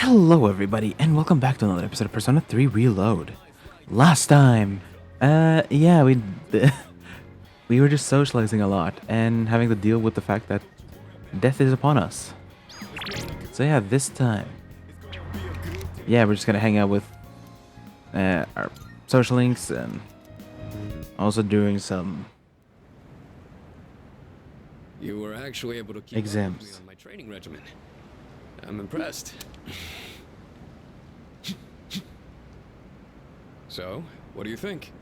Hello everybody, and welcome back to another episode of Persona 3 Reload. Last time, yeah, we were just socializing a lot and having to deal with the fact that death is upon us. So yeah, this time, yeah, we're just gonna hang out with our social links and also doing some You were actually able to keep exams. up with me on my training regimen. I'm impressed. So, what do you think?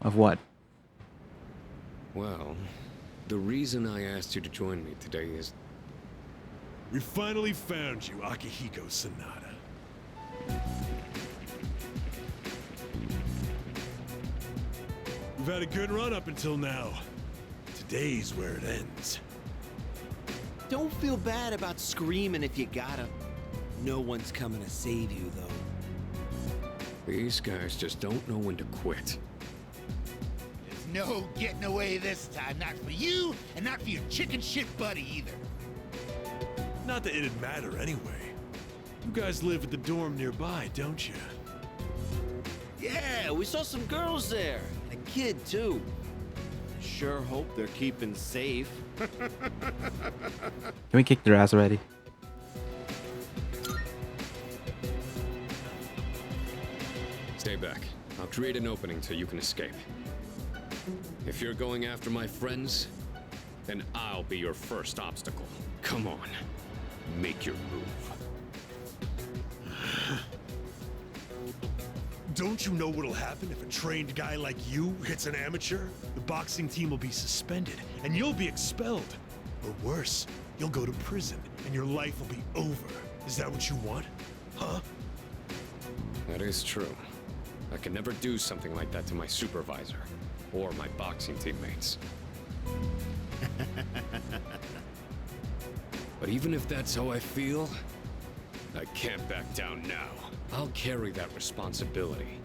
Of what? Well, the reason I asked you to join me today is We finally found you, Akihiko Sanada. We've had a good run up until now. Today's where it ends. Don't feel bad about screaming if you gotta. No one's coming to save you, though. these guys just don't know when to quit. There's no getting away this time. Not for you, and not for your chicken shit buddy either. Not that it'd matter anyway. You guys live at the dorm nearby, don't you? Yeah, we saw some girls there. And a kid, too. Sure hope they're keeping safe. Can we kick their ass already? Stay back. I'll create an opening so you can escape. If you're going after my friends, then I'll be your first obstacle. Come on, make your move. Don't you know what'll happen if a trained guy like you hits an amateur? The boxing team will be suspended, and you'll be expelled. Or worse, you'll go to prison, and your life will be over. Is that what you want? Huh? That is true. I could never do something like that to my supervisor or my boxing teammates. But even if that's how I feel, I can't back down now. I'll carry that responsibility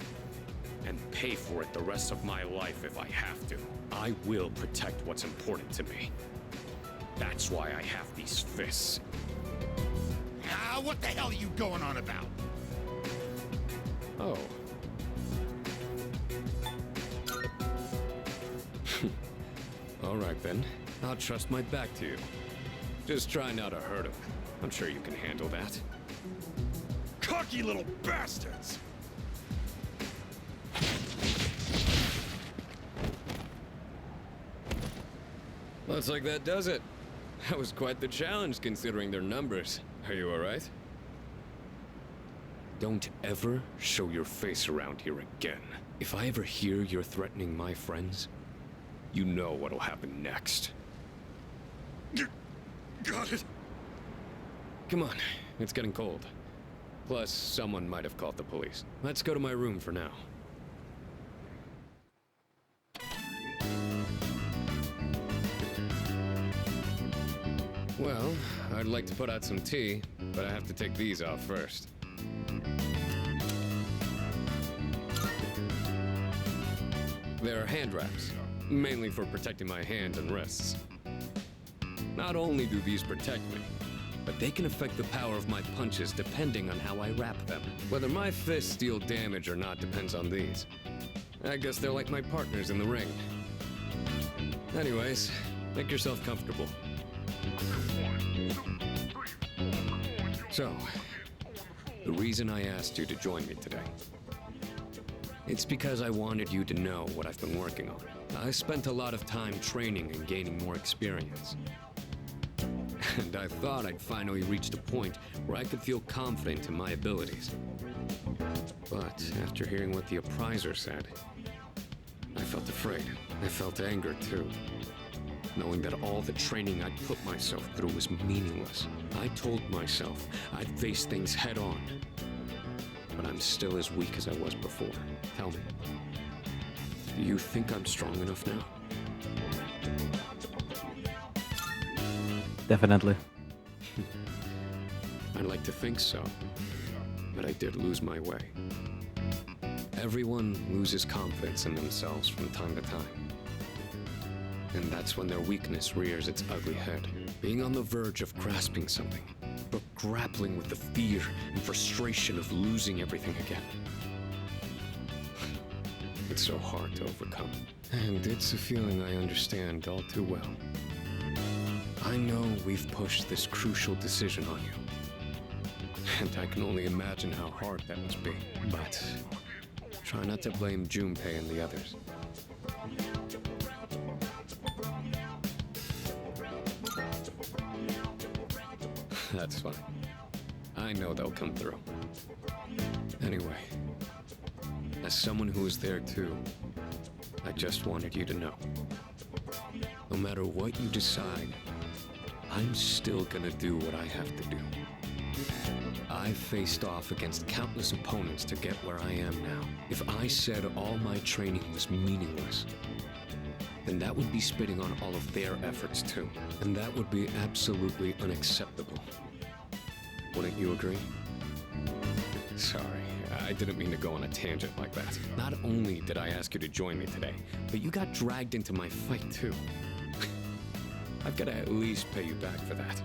and pay for it the rest of my life if I have to. I will protect what's important to me. That's why I have these fists. Ah, what the hell are you going on about? Oh. All right then. I'll trust my back to you. Just try not to hurt him. I'm sure you can handle that. Cocky little bastards! Looks like that does it. That was quite the challenge considering their numbers. Are you alright? Don't ever show your face around here again. If I ever hear you're threatening my friends, you know what'll happen next. Got it. Come on, it's getting cold. Plus, someone might have called the police. Let's go to my room for now. Well, I'd like to put out some tea, but I have to take these off first. They're hand wraps, mainly for protecting my hands and wrists. Not only do these protect me, but they can affect the power of my punches depending on how I wrap them. Whether my fists deal damage or not depends on these. I guess they're like my partners in the ring. Anyways, make yourself comfortable. So, the reason I asked you to join me today, it's because I wanted you to know what I've been working on. I spent a lot of time training and gaining more experience. And I thought I'd finally reached a point where I could feel confident in my abilities. But after hearing what the appraiser said, I felt afraid. I felt anger too. Knowing that all the training I'd put myself through was meaningless. I told myself I'd face things head on. But I'm still as weak as I was before. Tell me, do you think I'm strong enough now? Definitely. I'd like to think so, but I did lose my way. Everyone loses confidence in themselves from time to time. And that's when their weakness rears its ugly head. Being on the verge of grasping something, but grappling with the fear and frustration of losing everything again. It's so hard to overcome. And it's a feeling I understand all too well. I know we've pushed this crucial decision on you. And I can only imagine how hard that must be. But try not to blame Junpei and the others. That's fine. I know they'll come through. Anyway, as someone who was there too, I just wanted you to know. No matter what you decide, I'm still gonna do what I have to do. I've faced off against countless opponents to get where I am now. If I said all my training was meaningless, then that would be spitting on all of their efforts too. And that would be absolutely unacceptable. Wouldn't you agree? Sorry, I didn't mean to go on a tangent like that. Not only did I ask you to join me today, but you got dragged into my fight too. I've got to at least pay you back for that.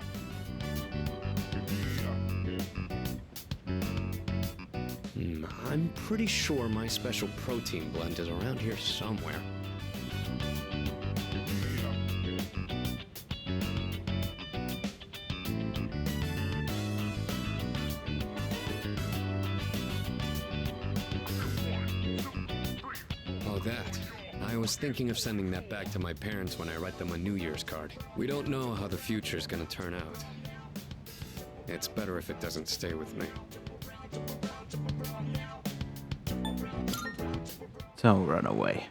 I'm pretty sure my special protein blend is around here somewhere. Oh, that. I was thinking of sending that back to my parents when I write them a New Year's card. We don't know how the future's gonna turn out. It's better if it doesn't stay with me. Don't run away.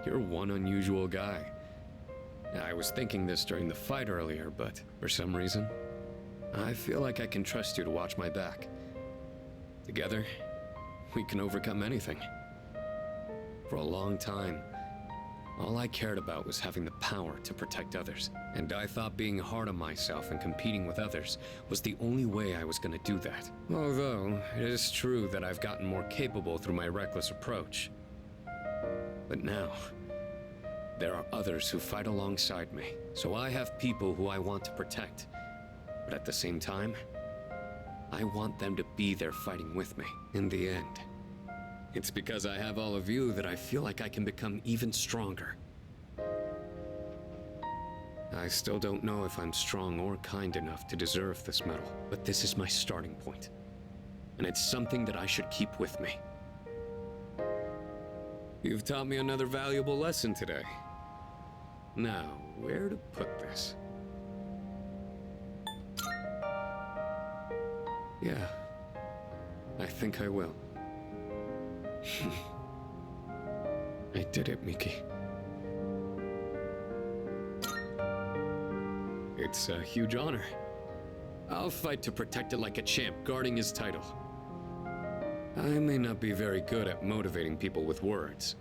You're one unusual guy. I was thinking this during the fight earlier, but for some reason, I feel like I can trust you to watch my back. Together, we can overcome anything. For a long time, all I cared about was having the power to protect others. And I thought being hard on myself and competing with others was the only way I was gonna do that. Although, it is true that I've gotten more capable through my reckless approach. But now, there are others who fight alongside me. So I have people who I want to protect. But at the same time, I want them to be there fighting with me in the end. It's because I have all of you that I feel like I can become even stronger. I still don't know if I'm strong or kind enough to deserve this medal, but this is my starting point. And it's something that I should keep with me. You've taught me another valuable lesson today. Now, where to put this? Yeah, I think I will. I did it, Miki. It's a huge honor. I'll fight to protect it like a champ, guarding his title. I may not be very good at motivating people with words,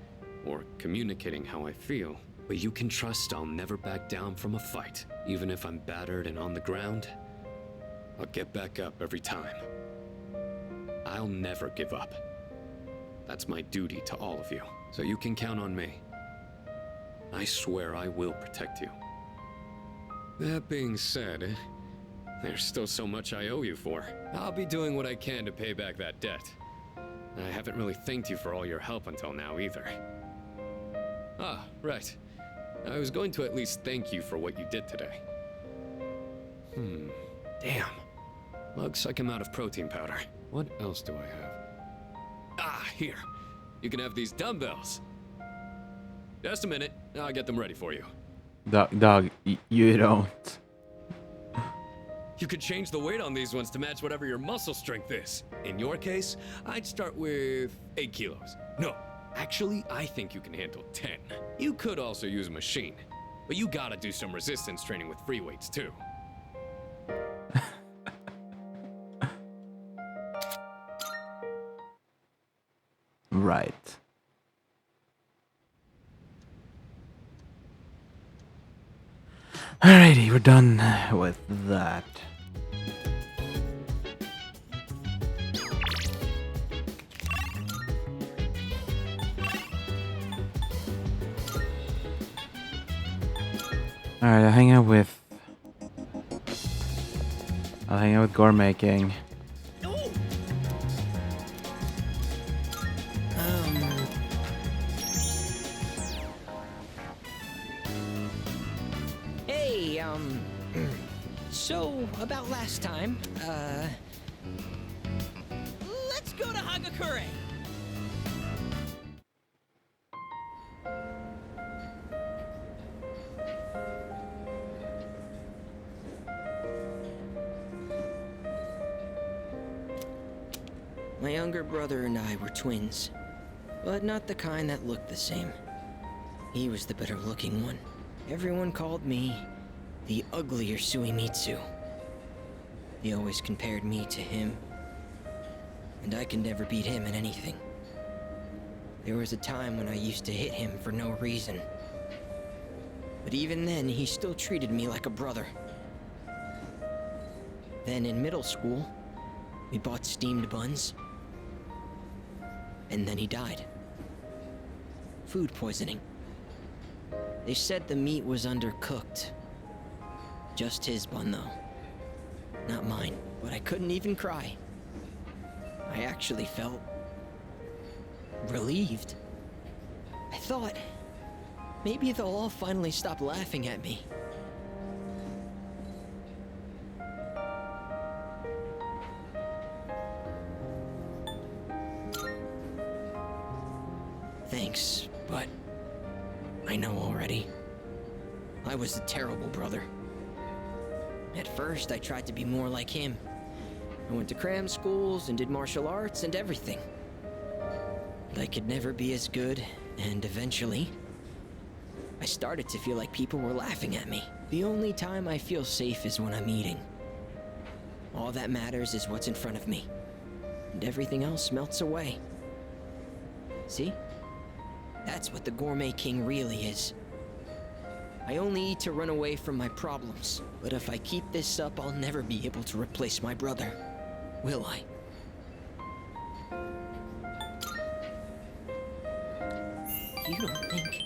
or communicating how I feel, but you can trust I'll never back down from a fight. Even if I'm battered and on the ground, I'll get back up every time. I'll never give up. That's my duty to all of you, so you can count on me. I swear I will protect you. That being said, there's still so much I owe you for. I'll be doing what I can to pay back that debt. I haven't really thanked you for all your help until now either. Ah, right. I was going to at least thank you for what you did today. Damn. Looks like I'm out of protein powder. What else do I have? Ah, here. You can have these dumbbells. Just a minute. I'll get them ready for you. Dog, you don't. You could change the weight on these ones to match whatever your muscle strength is. In your case, I'd start with 8 kilos. No, actually, I think you can handle 10. You could also use a machine, but you gotta do some resistance training with free weights too. Right. Alrighty, we're done with that. Alright, I'll hang out with Gourmet King. Hey, so about last time, let's go to Hagakure. My younger brother and I were twins, but not the kind that looked the same. He was the better looking one. Everyone called me the uglier Suimitsu. They always compared me to him, and I could never beat him in anything. There was a time when I used to hit him for no reason. But even then, he still treated me like a brother. Then in middle school, we bought steamed buns. And then he died. Food poisoning. They said the meat was undercooked. Just his bun, though. Not mine, but I couldn't even cry. I actually felt relieved. I thought maybe they'll all finally stop laughing at me. Thanks, but I know already. I was a terrible brother. At first, I tried to be more like him. I went to cram schools and did martial arts and everything. But I could never be as good, and eventually, I started to feel like people were laughing at me. The only time I feel safe is when I'm eating. All that matters is what's in front of me, and everything else melts away. See? That's what the Gourmet King really is. I only eat to run away from my problems, but if I keep this up, I'll never be able to replace my brother. Will I? You don't think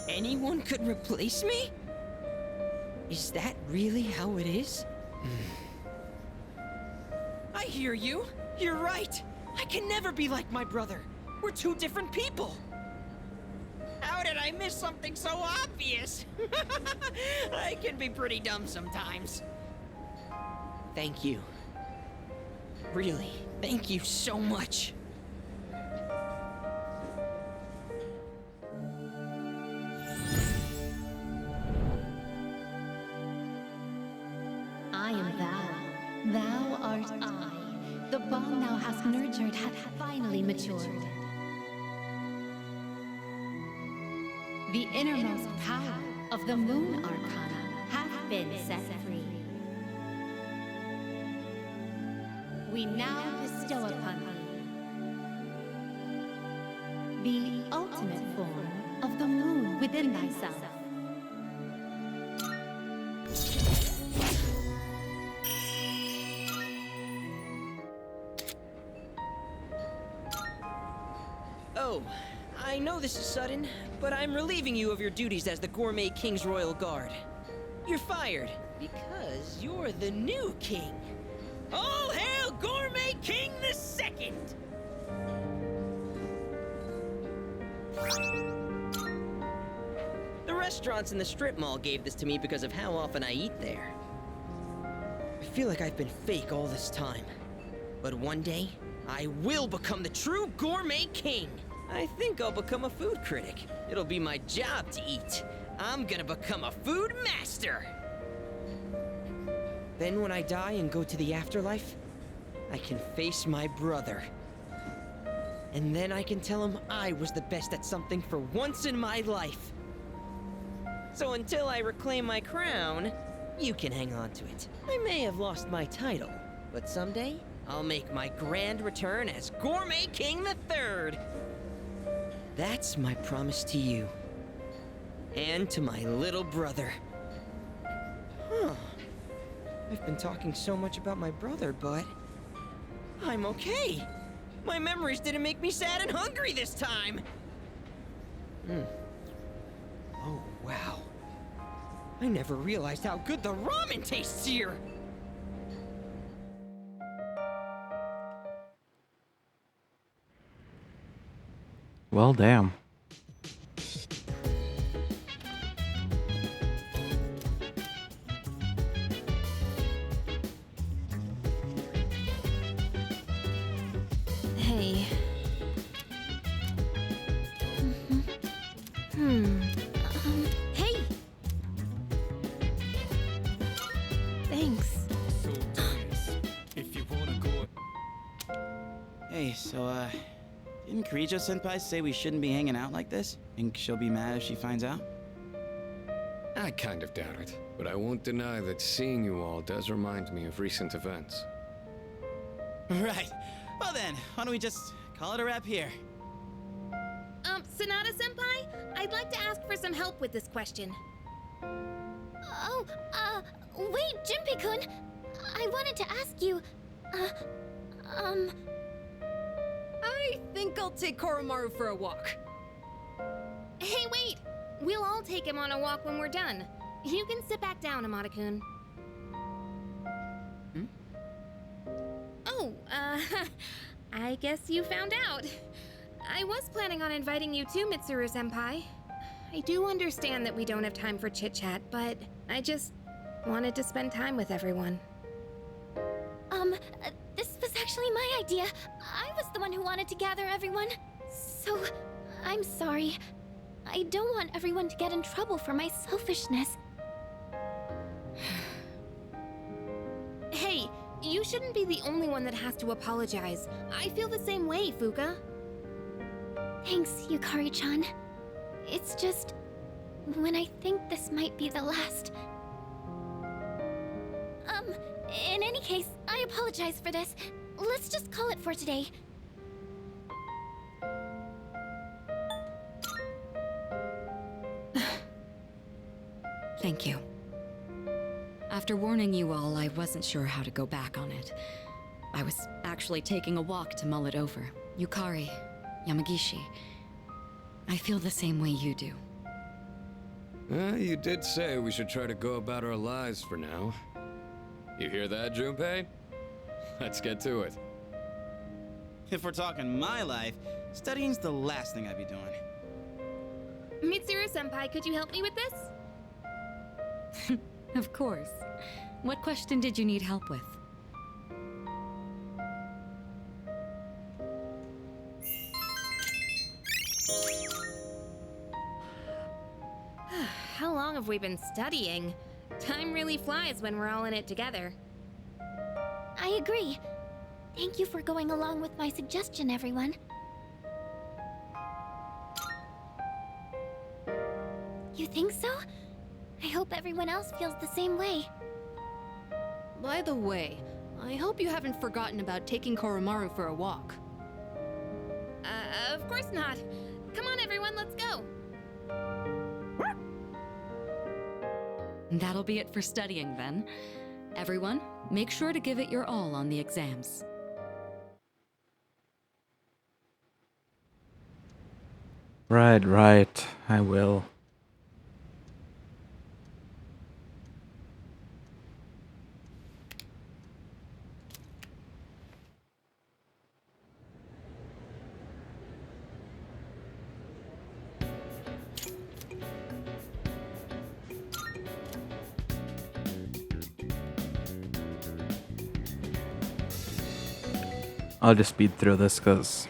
anyone could replace me? Is that really how it is? I hear you. You're right. I can never be like my brother. We're two different people. How did I miss something so obvious? I can be pretty dumb sometimes. Thank you. Really, thank you so much. I am thou. Thou art I. The bond thou hast nurtured hath finally matured. The innermost power of the Moon Arcana hath been set free. We now bestow upon thee the ultimate form of the moon within thyself. Oh, I know this is sudden, but I'm relieving you of your duties as the Gourmet King's Royal Guard. You're fired, because you're the new king. All hail Gourmet King the Second! The restaurants in the strip mall gave this to me because of how often I eat there. I feel like I've been fake all this time. But one day, I will become the true Gourmet King. I think I'll become a food critic. It'll be my job to eat. I'm gonna become a food master. Then when I die and go to the afterlife, I can face my brother. And then I can tell him I was the best at something for once in my life. So until I reclaim my crown, you can hang on to it. I may have lost my title, but someday I'll make my grand return as Gourmet King III. That's my promise to you. And to my little brother. Huh. I've been talking so much about my brother, but I'm okay. My memories didn't make me sad and hungry this time. Oh, wow. I never realized how good the ramen tastes here! Well, damn. Hey. Hey! Thanks. Hey, so, didn't Kirijo-senpai say we shouldn't be hanging out like this? Think she'll be mad if she finds out? I kind of doubt it, but I won't deny that seeing you all does remind me of recent events. Right. Well then, why don't we just call it a wrap here? Sonata-senpai, I'd like to ask for some help with this question. Oh, wait, Junpei-kun! I wanted to ask you, I think I'll take Koromaru for a walk. Hey, wait! We'll all take him on a walk when we're done. You can sit back down, Amada-kun. Oh, I guess you found out. I was planning on inviting you too, Mitsuru-senpai. I do understand that we don't have time for chit-chat, but I just wanted to spend time with everyone. this was actually my idea. I was the one who wanted to gather everyone. So, I'm sorry. I don't want everyone to get in trouble for my selfishness. Hey, you shouldn't be the only one that has to apologize. I feel the same way, Fuka. Thanks, Yukari-chan. It's just... when I think this might be the last... in any case, I apologize for this. Let's just call it for today. Thank you. After warning you all, I wasn't sure how to go back on it. I was actually taking a walk to mull it over. Yukari, Yamagishi, I feel the same way you do. You did say we should try to go about our lives for now. You hear that, Junpei? Let's get to it. If we're talking my life, studying's the last thing I'd be doing. Mitsuru-senpai, could you help me with this? Of course. What question did you need help with? How long have we been studying? Time really flies when we're all in it together. I agree. Thank you for going along with my suggestion, everyone. You think so? I hope everyone else feels the same way. By the way, I hope you haven't forgotten about taking Koromaru for a walk. Of course not. Come on, everyone, let's go. That'll be it for studying then. Everyone, make sure to give it your all on the exams. Right. I will. I'll just speed through this because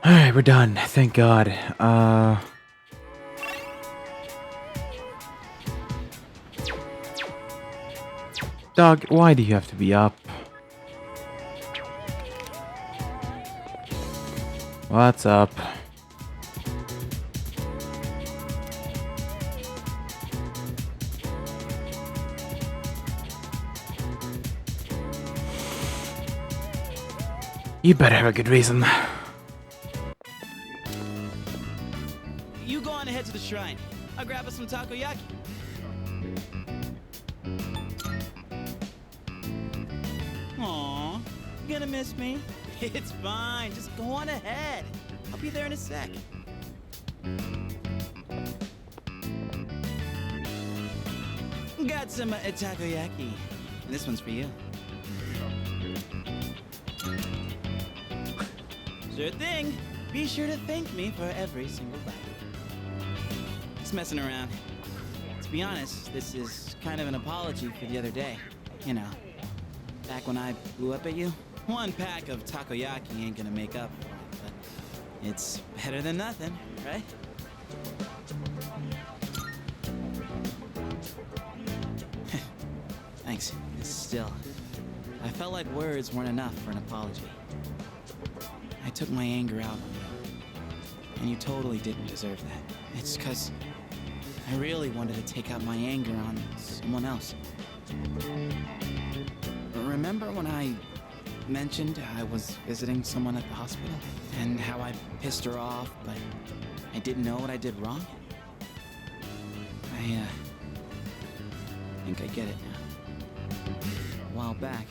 Alright, we're done. Thank God. Dog, why do you have to be up? What's up? You better have a good reason. You go on ahead to the shrine. I'll grab us some takoyaki. Aw, you gonna miss me? It's fine, just go on ahead. I'll be there in a sec. Got some takoyaki. This one's for you. Sure thing. Be sure to thank me for every single bite. Just messing around. To be honest, this is kind of an apology for the other day. You know, back when I blew up at you. One pack of takoyaki ain't gonna make up for it, but it's better than nothing, right? Thanks. Still, I felt like words weren't enough for an apology. I took my anger out on you, and you totally didn't deserve that. It's 'cause I really wanted to take out my anger on someone else. Remember when I mentioned I was visiting someone at the hospital? And how I pissed her off, but I didn't know what I did wrong? I think I get it now. A while back,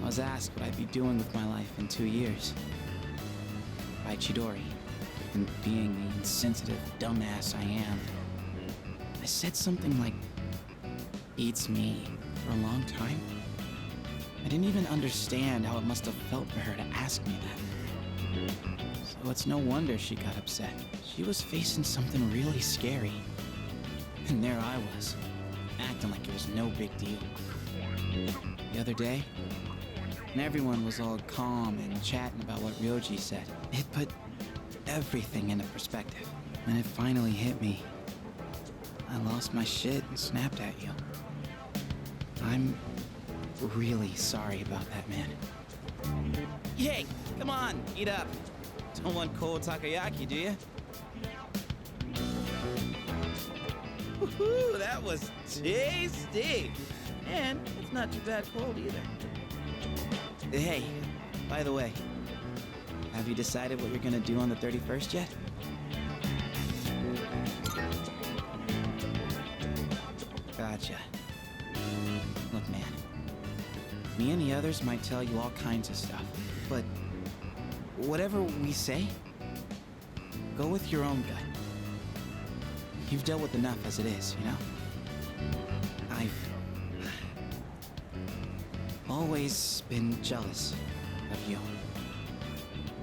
I was asked what I'd be doing with my life in 2 years. By Chidori, and being the insensitive dumbass I am, I said something like, "Beats me," for a long time. I didn't even understand how it must have felt for her to ask me that. So it's no wonder she got upset. She was facing something really scary. And there I was, acting like it was no big deal. The other day, and everyone was all calm and chatting about what Ryoji said. It put everything into perspective. When it finally hit me, I lost my shit and snapped at you. I'm really sorry about that, man. Hey, come on, eat up. Don't want cold takoyaki, do you? Woohoo, that was tasty. And it's not too bad cold either. Hey, by the way, have you decided what you're gonna do on the 31st yet? Gotcha. Look, man, me and the others might tell you all kinds of stuff, but whatever we say, go with your own gut. You've dealt with enough as it is, you know? I've always been jealous of you.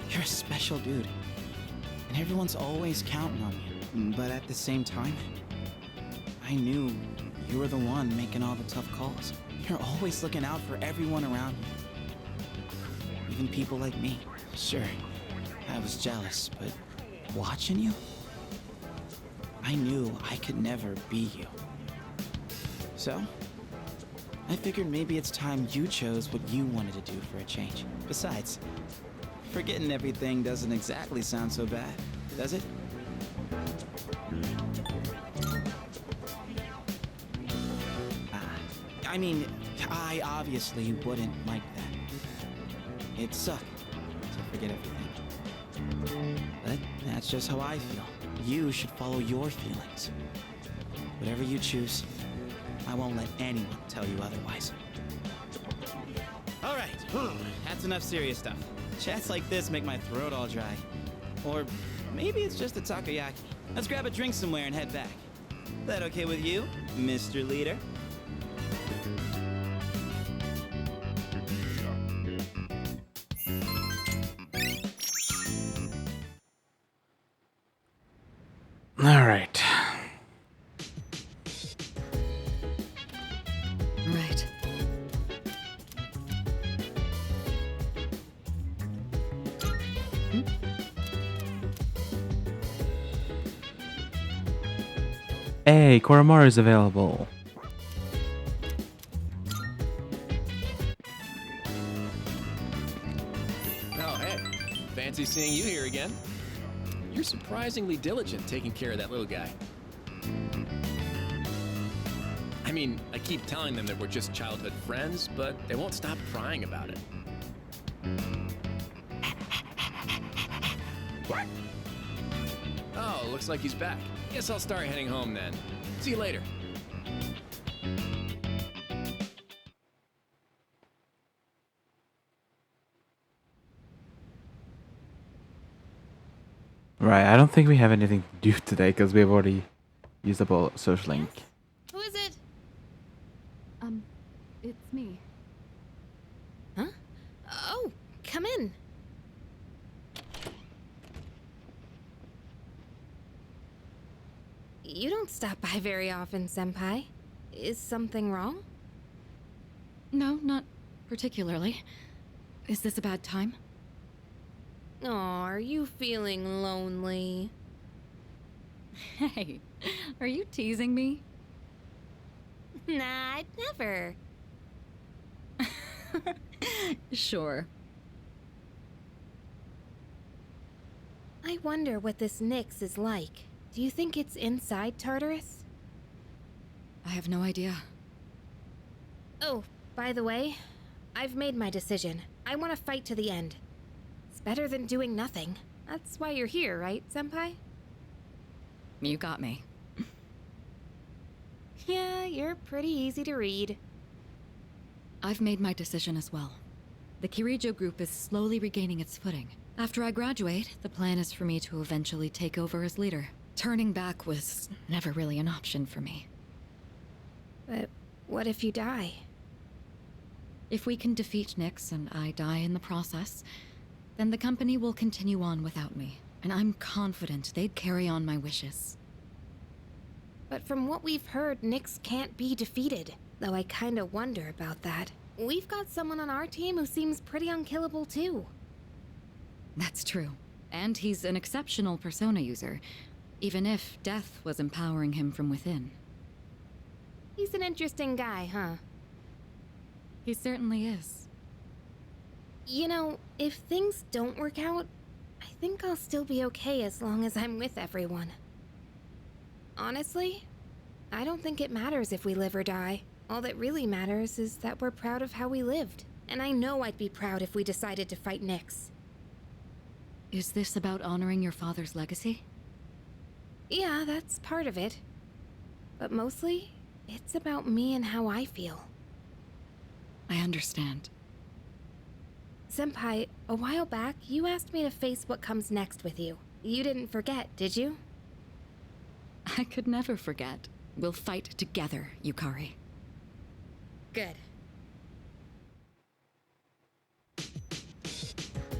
You're a special dude, and everyone's always counting on you. But at the same time, I knew you were the one making all the tough calls. You're always looking out for everyone around you, even people like me. Sure, I was jealous, but watching you, I knew I could never be you. So, I figured maybe it's time you chose what you wanted to do for a change. Besides, forgetting everything doesn't exactly sound so bad, does it? I mean, I obviously wouldn't like that. It'd suck to forget everything. But that's just how I feel. You should follow your feelings. Whatever you choose, I won't let anyone tell you otherwise. All right, that's enough serious stuff. Chats like this make my throat all dry. Or maybe it's just a takoyaki. Let's grab a drink somewhere and head back. That okay with you, Mr. Leader? All right. Right. Hey, Koromaru is available. Oh, hey. Fancy seeing you here again. You're surprisingly diligent taking care of that little guy. I mean, I keep telling them that we're just childhood friends, but they won't stop crying about it. Oh, looks like he's back. Guess I'll start heading home then. See you later. Right, I don't think we have anything to do today because we've already used up all social link. Who is it? It's me. Huh? Oh, come in. You don't stop by very often, Senpai. Is something wrong? No, not particularly. Is this a bad time? Aw, are you feeling lonely? Hey, are you teasing me? Nah, I'd never. Sure. I wonder what this Nyx is like. Do you think it's inside Tartarus? I have no idea. Oh, by the way, I've made my decision. I want to fight to the end. It's better than doing nothing. That's why you're here, right, Senpai? You got me. Yeah, you're pretty easy to read. I've made my decision as well. The Kirijo group is slowly regaining its footing. After I graduate, the plan is for me to eventually take over as leader. Turning back was never really an option for me. But what if you die? If we can defeat Nyx and I die in the process, then the company will continue on without me. And I'm confident they'd carry on my wishes. But from what we've heard, Nyx can't be defeated. Though I kinda wonder about that. We've got someone on our team who seems pretty unkillable too. That's true. And he's an exceptional persona user, even if death was empowering him from within. He's an interesting guy, huh? He certainly is. You know, if things don't work out, I think I'll still be okay as long as I'm with everyone. Honestly, I don't think it matters if we live or die. All that really matters is that we're proud of how we lived. And I know I'd be proud if we decided to fight Nyx. Is this about honoring your father's legacy? Yeah, that's part of it. But mostly, it's about me and how I feel. I understand. Senpai, a while back, you asked me to face what comes next with you. You didn't forget, did you? I could never forget. We'll fight together, Yukari. Good.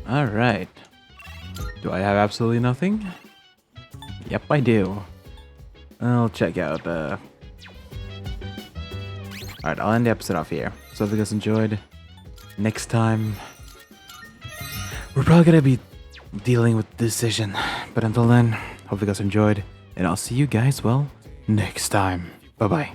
Alright. Do I have absolutely nothing? Yep, I do. I'll check out, Alright, I'll end the episode off here. So if you guys enjoyed, next time, we're probably gonna be dealing with the decision. But until then, hope you guys enjoyed, and I'll see you guys, well, next time. Bye-bye.